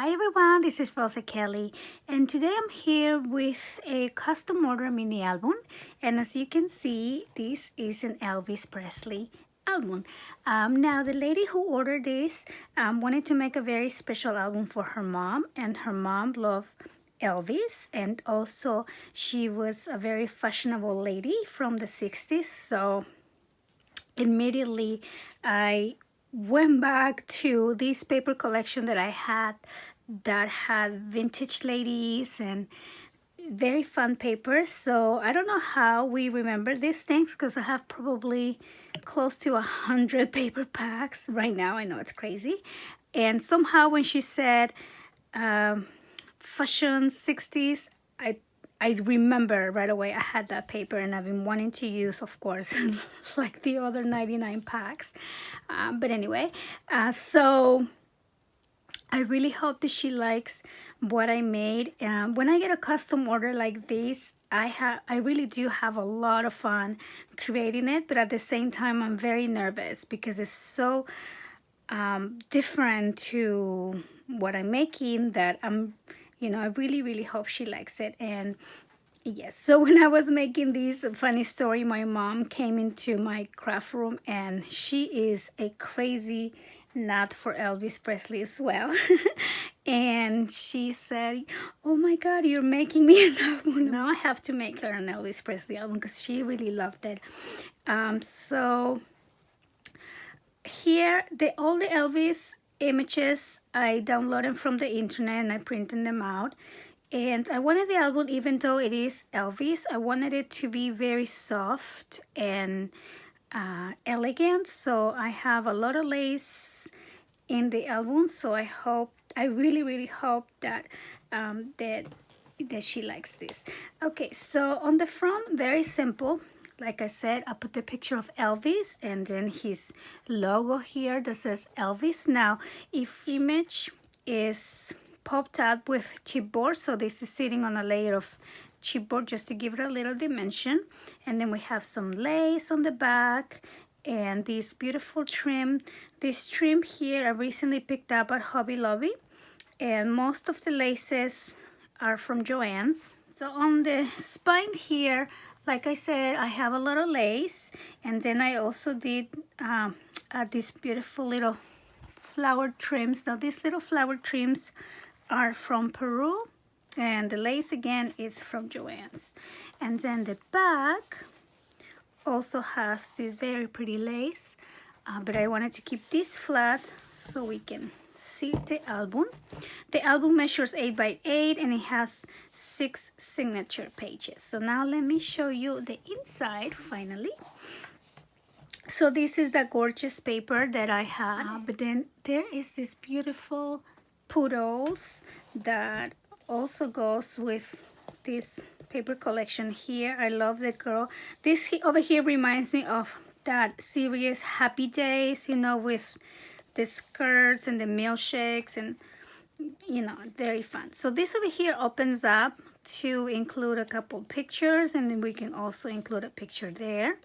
Hi everyone, this is Rosa Kelly, and today I'm here with a custom order mini album. And as you can see, this is an Elvis Presley album. Now the lady who ordered this wanted to make a very special album for her mom, and her mom loved Elvis, and also she was a very fashionable lady from the 60s. So immediately I went back to this paper collection that I had that had vintage ladies and very fun papers. So I don't know how we remember these things because I have probably close to 100 paper packs right now. I know it's crazy. And somehow when she said fashion 60s, I remember right away I had that paper, and I've been wanting to use, of course, like the other 99 packs. But anyway, so I really hope that she likes what I made. When I get a custom order like this, I really do have a lot of fun creating it, but at the same time I'm very nervous because it's so different to what I'm making that I really hope she likes it. And yes, so when I was making this, funny story, my mom came into my craft room and she is a crazy nut for Elvis Presley as well. And she said, oh my God, you're making me an album. Now I have to make her an Elvis Presley album because she really loved it. So here, all the Elvis images, I downloaded them from the internet and I printed them out. And I wanted the album, even though it is Elvis, I wanted it to be very soft and elegant. So I have a lot of lace in the album. So I really hope that that she likes this. Okay, so on the front, very simple. Like I said, I put the picture of Elvis and then his logo here that says Elvis. Now, if image is popped up with chipboard, so this is sitting on a layer of chipboard just to give it a little dimension. And then we have some lace on the back and this beautiful trim. This trim here I recently picked up at Hobby Lobby, and most of the laces are from Joann's. So on the spine here, like I said, I have a lot of lace, and then I also did these beautiful little flower trims. Now these little flower trims are from Peru, and the lace again is from Joann's. And then the back also has this very pretty lace, but I wanted to keep this flat so we can see the album. The album measures 8 by 8 and it has 6 signature pages. So now let me show you the inside finally. So this is the gorgeous paper that I had, but then there is this beautiful poodles that also goes with this paper collection here. I love the girl. This over here reminds me of that series Happy Days, with the skirts and the milkshakes, and very fun. So this over here opens up to include a couple pictures, and then we can also include a picture there.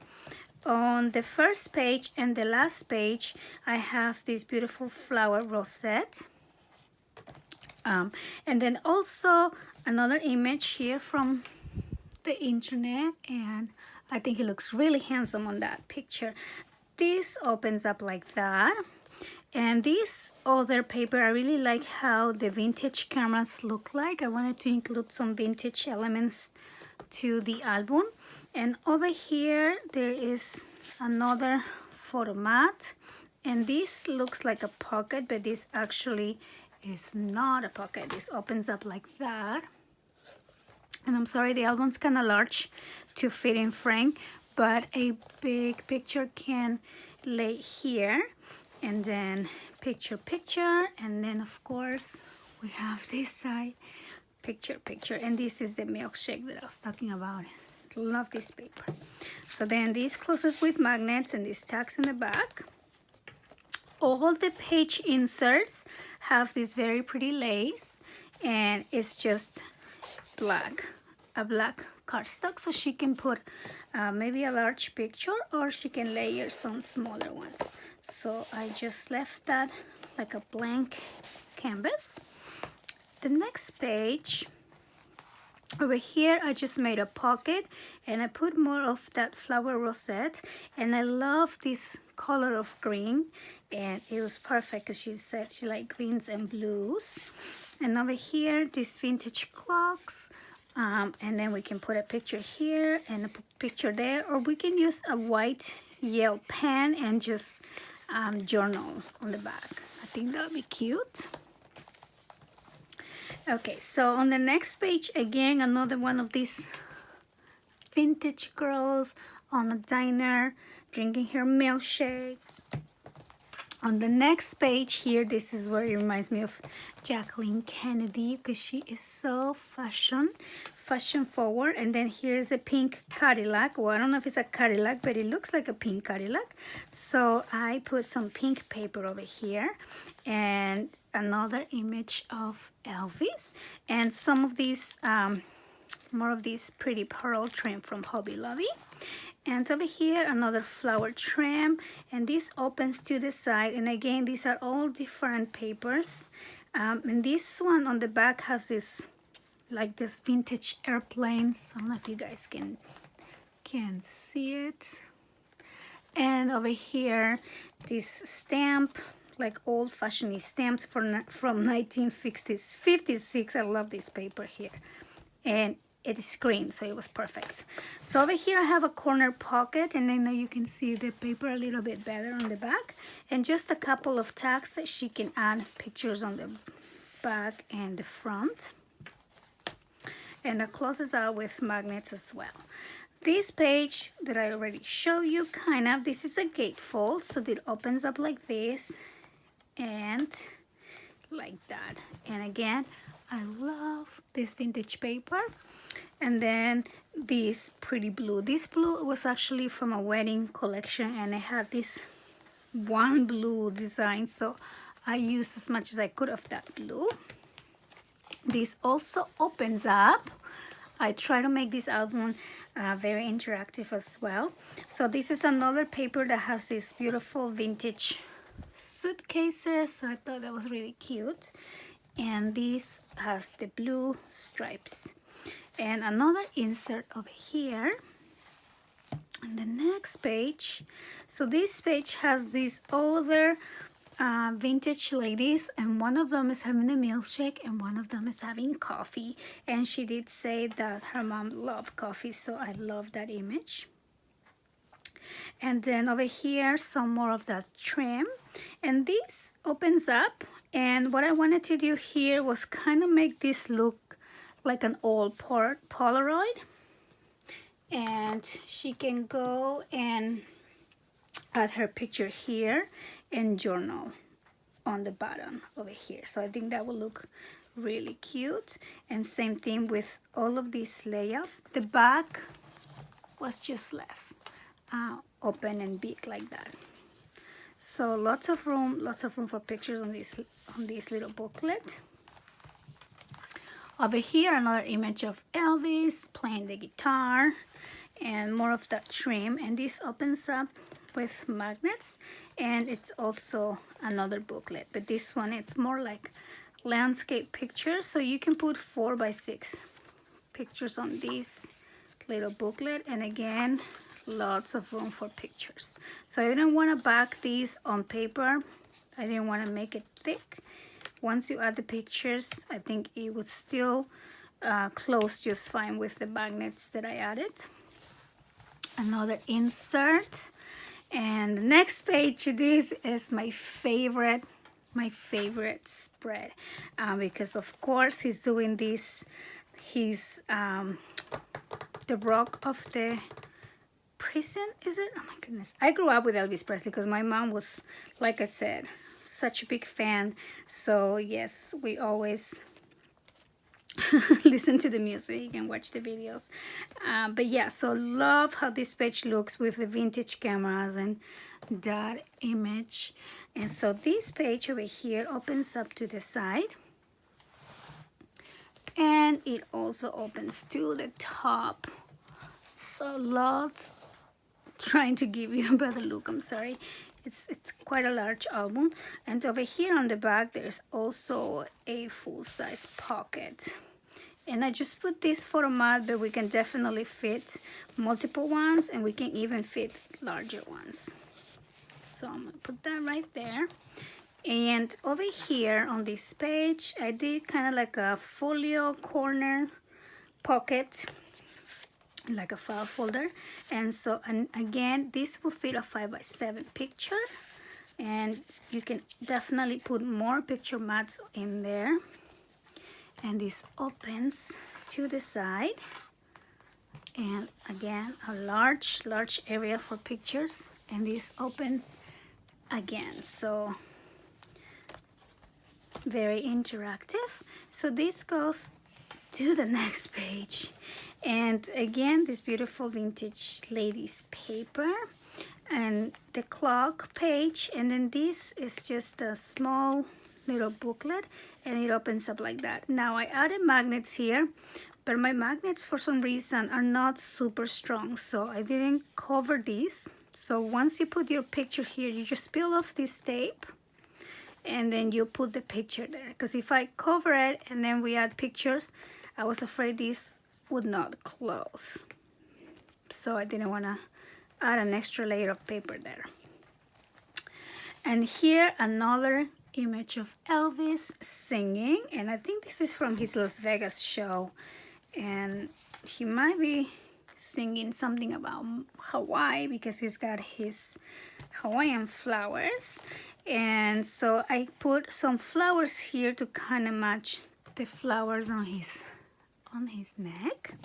On the first page and the last page, I have this beautiful flower rosette. And then also another image here from the internet, and I think he looks really handsome on that picture. This opens up like that. And this other paper, I really like how the vintage cameras look like. I wanted to include some vintage elements to the album. And over here there is another photo mat, and this looks like a pocket, but this actually is not a pocket. This opens up like that. And I'm sorry, the album's kind of large to fit in frame, but a big picture can lay here. And then picture, and then of course we have this side, picture. And this is the milkshake that I was talking about. Love this paper. So then this closes with magnets and this tags in the back. All the page inserts have this very pretty lace, and it's just a black cardstock, so she can put maybe a large picture, or she can layer some smaller ones. So I just left that like a blank canvas. The next page, over here, I just made a pocket and I put more of that flower rosette, and I love this color of green, and it was perfect because she said she liked greens and blues. And over here, these vintage clocks, and then we can put a picture here and a picture there, or we can use a white Yale pen and just journal on the back. I think that'll be cute. Okay, so on the next page, again, another one of these vintage girls on a diner drinking her milkshake. On the next page here, this is where it reminds me of Jacqueline Kennedy, because she is so fashion forward. And then here's a pink Cadillac. Well, I don't know if it's a Cadillac, but it looks like a pink Cadillac. So I put some pink paper over here, and another image of Elvis, and some of these more of these pretty pearl trim from Hobby Lobby. And over here, another flower trim, and this opens to the side. And again, these are all different papers. And this one on the back has this, like this vintage airplanes. I don't know if you guys can see it. And over here, this stamp, like old-fashioned stamps from 1956. I love this paper here. And it is green, so it was perfect. So over here I have a corner pocket, and then you can see the paper a little bit better on the back, and just a couple of tags that she can add pictures on the back and the front, and it closes out with magnets as well. This page that I already showed you, this is a gatefold, so it opens up like this and like that. And again, I love this vintage paper. And then this pretty blue. This blue was actually from a wedding collection, and I had this one blue design, so I used as much as I could of that blue. This also opens up. I try to make this album very interactive as well. So this is another paper that has these beautiful vintage suitcases. So I thought that was really cute. And this has the blue stripes. And another insert over here on the next page. So this page has these other vintage ladies, and one of them is having a milkshake and one of them is having coffee, and she did say that her mom loved coffee, so I love that image. And then over here, some more of that trim, and this opens up, and what I wanted to do here was kind of make this look like an old Polaroid, and she can go and add her picture here and journal on the bottom over here. So I think that will look really cute. And same thing with all of these layouts. The back was just left open and big like that. So lots of room for pictures on this little booklet. Over here, another image of Elvis playing the guitar, and more of that trim. And this opens up with magnets, and it's also another booklet, but this one, it's more like landscape pictures, so you can put 4x6 pictures on this little booklet. And again, lots of room for pictures. So I didn't want to back these on paper. I didn't want to make it thick. Once you add the pictures, I think it would still close just fine with the magnets that I added. Another insert. And the next page, this is my favorite spread, because of course he's doing this. He's the rock of the prison, is it? Oh my goodness. I grew up with Elvis Presley because my mom was, like I said, such a big fan. So yes, we always listen to the music and watch the videos. But yeah, so love how this page looks with the vintage cameras and that image. And so this page over here opens up to the side, and it also opens to the top. So lots, trying to give you a better look, I'm sorry. It's quite a large album. And over here on the back, there's also a full-size pocket. And I just put this photo mat, but we can definitely fit multiple ones, and we can even fit larger ones. So I'm gonna put that right there. And over here on this page, I did kind of like a folio corner pocket, like a file folder. And so, and again, this will fit a 5x7 picture, and you can definitely put more picture mats in there. And this opens to the side, and again, a large area for pictures. And this opens again, so very interactive. So this goes to the next page, and again, this beautiful vintage ladies paper and the clock page. And then this is just a small little booklet, and it opens up like that. Now I added magnets here, but my magnets for some reason are not super strong, so I didn't cover these. So once you put your picture here, you just peel off this tape, and then you put the picture there. Because if I cover it and then we add pictures, I was afraid this would not close. So I didn't want to add an extra layer of paper there. And here another image of Elvis singing, and I think this is from his Las Vegas show, and he might be singing something about Hawaii because he's got his Hawaiian flowers. And so I put some flowers here to kind of match the flowers on his neck.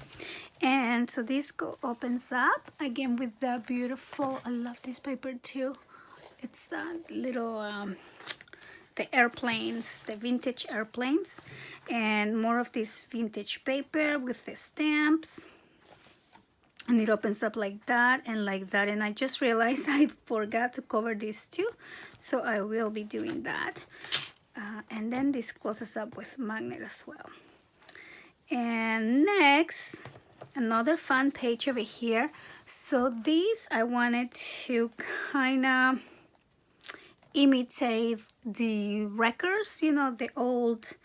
And so this opens up again with the beautiful, I love this paper too, it's that little the airplanes, the vintage airplanes, and more of this vintage paper with the stamps. And it opens up like that and like that. And I just realized I forgot to cover this too, so I will be doing that. And then this closes up with magnet as well. And next, another fun page over here. So these I wanted to kind of imitate the records, you know, the old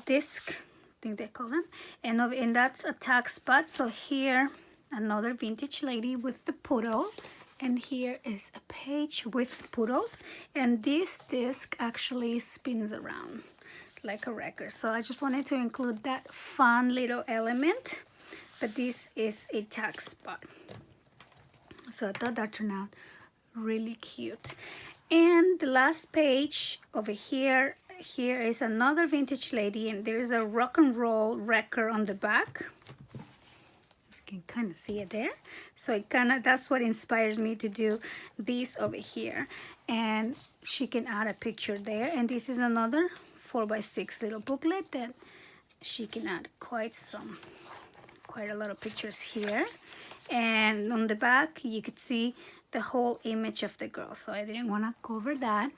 disc, I think they call them, and that's a tag spot. So here another vintage lady with the poodle, and here is a page with poodles, and this disc actually spins around like a record. So I just wanted to include that fun little element, but this is a tag spot, so I thought that turned out really cute. And the last page over here is another vintage lady, and there is a rock and roll record on the back. You can kind of see it there. So that's what inspires me to do this over here. And she can add a picture there. And this is another 4x6 little booklet that she can add quite a lot of pictures here. And on the back you could see the whole image of the girl, so I didn't want to cover that.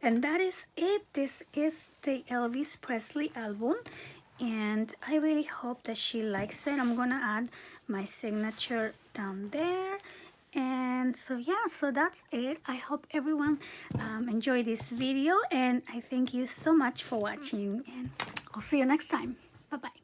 And that is it. This is the Elvis Presley album, and I really hope that she likes it. I'm gonna add my signature down there. And so yeah, so that's it. I hope everyone enjoyed this video, and I thank you so much for watching, and I'll see you next time. Bye bye.